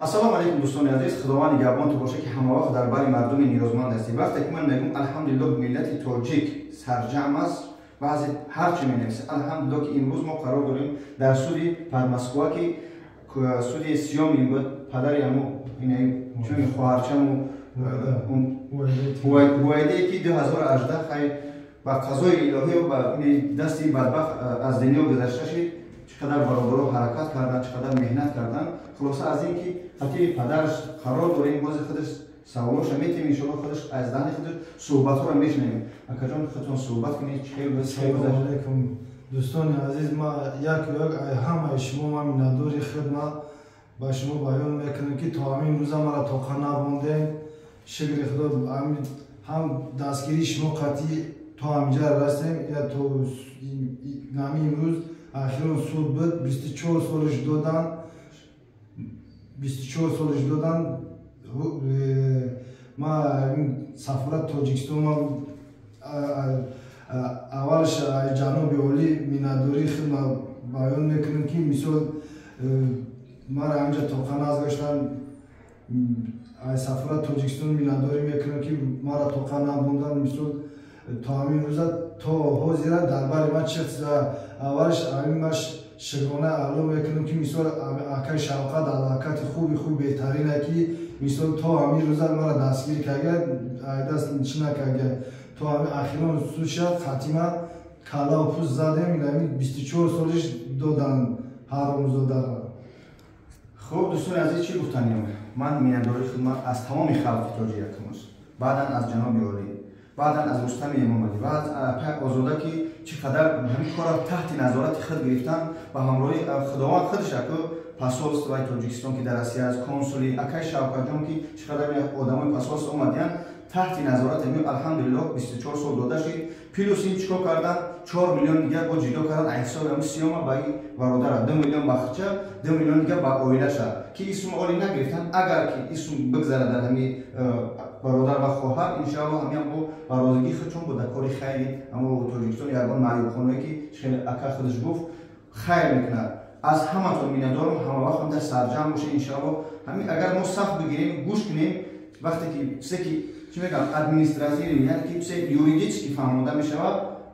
السلام علیکم دوستان عزیز، خداوند نگهبان تو باشه که همه وقت در بر مردم نیازمند هستی. وقتی که من میگم الحمدلله ملت تاجیک سرجم است و از هر چی می‌نویسه الحمدلله که امروز ما قرار داریم در سودی پرمسکوا که سودی سیام این بود پدری همو اینه چون خواهرچم و وایده که 2018 خیلی با قضای الهی و با دستی بدبخت از دنیا گذشته شد. چقدر برادرها حرکت کردن، چقدر مهنت کردن. خلاصه از این که حتی پدرش قرار داره این باز خودش سوالش میتیم ان شاءالله خودش از دهن خودش صحبت ها رو میشنویم. اکا جان خودتون صحبت کنید چه گذشته. سلام علیکم دوستان عزیز، ما یک همه شما ما میندوری خدمت با شما بیان میکنم که تا همین روز ما را تا خانه بوندیم. شکر خدا هم دستگیری شما قطعی تا همینجا رسیدیم. یا تو نامی امروز اخیرا سود بود 24 سالش دادن 24 سالش دادن. ما سفارت تاجیکستان ما اولش جناب عالی میندوری خدمت بیان میکنم که مثال ما را همینجا تا خانه از گشتن سفارت تاجیکستان میندوری میکنم که ما را تا خانه بوندن مثال تا همین روزا تا حاضر در بر ما چه اولش همین ماش شگانه علوم میکنم که مثال اکای شوقت علاقات خوب بهترینه که مثال تا همین روزا ما را دستگیر کرده دست نشنا کرده تا همین اخیرا سوشا خاتمه کلا و پوز زدیم این 24 سالش دادن هر روز دادن. خب دوستان عزیز چی گفتنیم؟ من میندوری خدمت از تمام خلق تاجیک است. بعدا از جناب عالی، بعدا از رستم امامعلی و از آزاده که چقدر همین کار تحت نظارت خود گرفتن و همراهی خداوند خودش که پاسپورت و تاجیکستان که در آسیا از کنسولی اکای شوکت جان که چقدر آدمای پاسپورت اومدن تحت نظارت می الحمدلله 24 سال داده شد. پلوس این چیکار کردن 4 میلیون دیگه با جدا کردن حساب هم سیام با برادر 2 میلیون بخچه 2 میلیون دیگه با اویلش که اسم اولی نگرفتن. اگر که اسم بگذره در همین برادر و خواهر ان شاء الله همین با برادرگی خودشون با کاری خیلی اما تاجیکستان یگان معیوب خانه که خیلی اکا خودش گفت خیر میکنه. از همه تو میندارم همه وقت هم در سرجم باشه ان شاء الله. همین اگر ما صف بگیریم گوش کنیم وقتی که سکی چی میگم ادمنستراتیو یعنی که چه یوریدیکی فهمیده میشه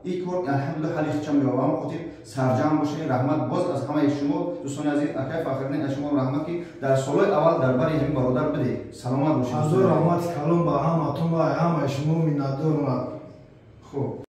این کار الحمدلله حالی چم میوام خودی سرجم باشه. رحمت باز از همه شما دوستان عزیز اکای فخرین از شما رحمت که در سالهای اول در بری همین برادر بده سلامت باشید. از رحمت کلام با همه تو و همه شما میندارم. خب